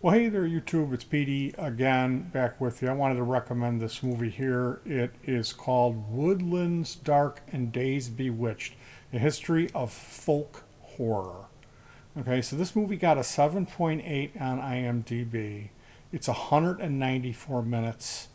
Well, hey there, YouTube. It's Petey again, back with you. I wanted to recommend this movie here. It is called Woodlands, Dark and Days Bewitched, a history of folk horror. Okay, so this movie got a 7.8 on IMDb. It's 194 minutes.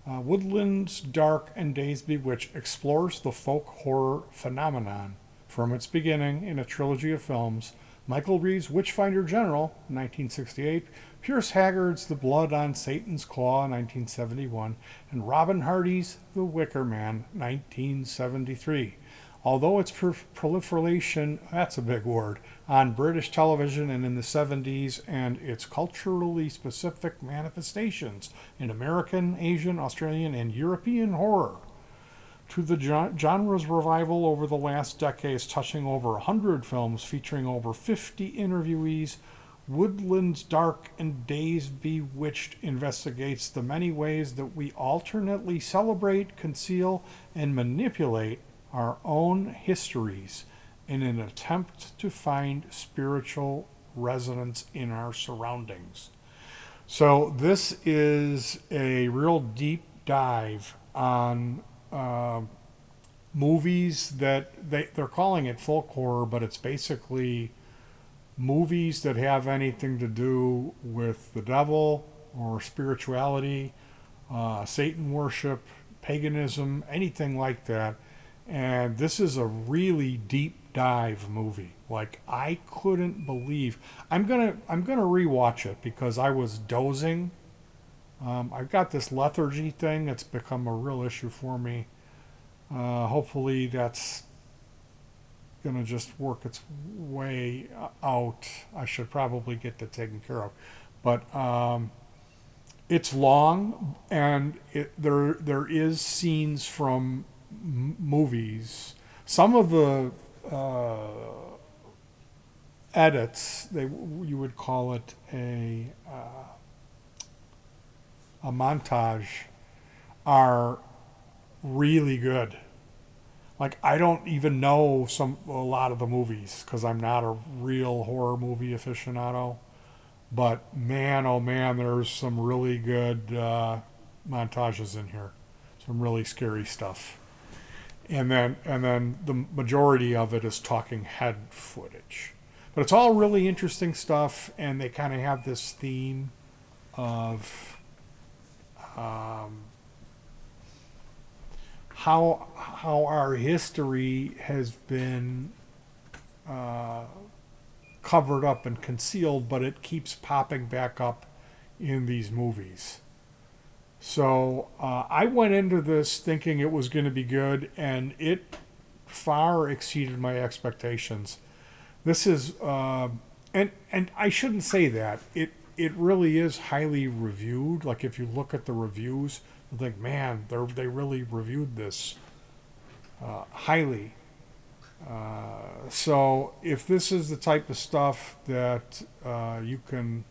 Woodlands, Dark and Days Bewitched explores the folk horror phenomenon from its beginning in a trilogy of films. Michael Reeves' Witchfinder General, 1968, Pierce Haggard's The Blood on Satan's Claw, 1971, and Robin Hardy's The Wicker Man, 1973. Although its proliferation, that's a big word, on British television and in the 70s, and its culturally specific manifestations in American, Asian, Australian, and European horror, to the genre's revival over the last decades, touching over 100 films featuring over 50 interviewees, Woodlands Dark and Days Bewitched investigates the many ways that we alternately celebrate, conceal, and manipulate our own histories in an attempt to find spiritual resonance in our surroundings. So, this is a real deep dive on movies that they're calling it folk horror, but it's basically movies that have anything to do with the devil or spirituality, Satan worship, paganism, anything like that. And this is a really deep dive movie. Like, I couldn't believe. I'm gonna rewatch it because I was dozing. I've got this lethargy thing that's become a real issue for me. Hopefully, that's going to just work its way out. I should probably get that taken care of. But it's long, and there is scenes from movies. Some of the edits, you would call it a montage, are really good. Like, I don't even know a lot of the movies because I'm not a real horror movie aficionado. But man, oh man, there's some really good montages in here. Some really scary stuff. And then the majority of it is talking head footage. But it's all really interesting stuff, and they kind of have this theme of how our history has been covered up and concealed, but it keeps popping back up in these movies. So I went into this thinking it was going to be good, and it far exceeded my expectations. This is, and I shouldn't say that. It really is highly reviewed. Like, if you look at the reviews, you think, man, they really reviewed this highly. So if this is the type of stuff that you can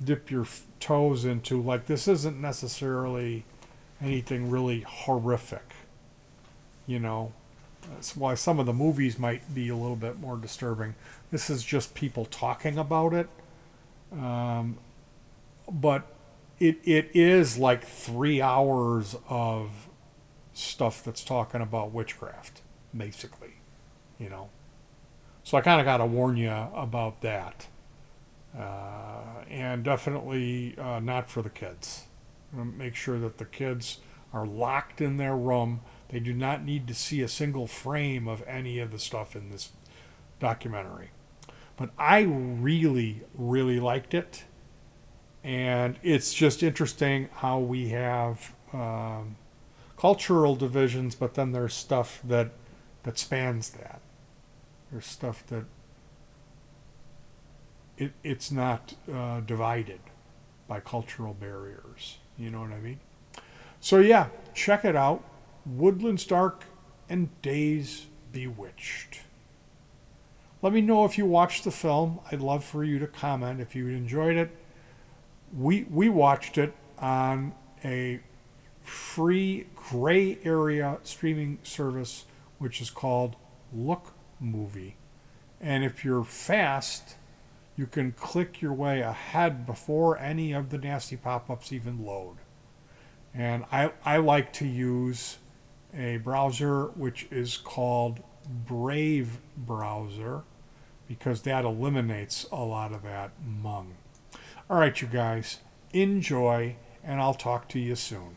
dip your toes into, like, this isn't necessarily anything really horrific, you know. That's why some of the movies might be a little bit more disturbing. This is just people talking about it. But it is like 3 hours of stuff that's talking about witchcraft, basically, you know. So I kind of got to warn you about that. And definitely not for the kids. Make sure that the kids are locked in their room. They do not need to see a single frame of any of the stuff in this documentary. But I really, really liked it. And it's just interesting how we have cultural divisions, but then there's stuff that spans that. There's stuff that it's not divided by cultural barriers. You know what I mean? So yeah, check it out. Woodlands Dark and Days Bewitched. Let me know if you watched the film. I'd love for you to comment if you enjoyed it. We watched it on a free gray area streaming service, which is called Look Movie. And if you're fast, you can click your way ahead before any of the nasty pop-ups even load. And I like to use a browser which is called Brave Browser, because that eliminates a lot of that mung. All right, you guys, enjoy, and I'll talk to you soon.